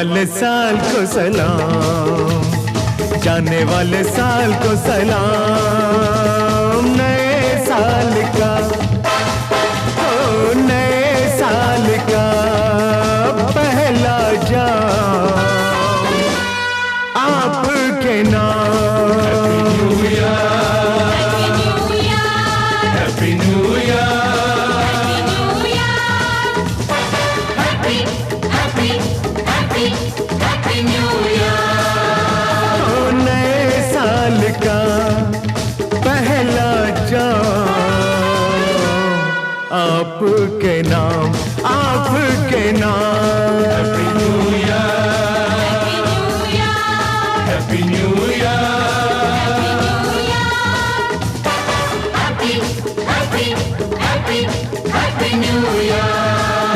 वाले साल को सलाम, जाने वाले साल को सलाम। नए साल का, ओ नए साल का पहला जाम आपके नाम। हैप्पी न्यू नए साल का पहला जाम आपके नाम, आपके नाम।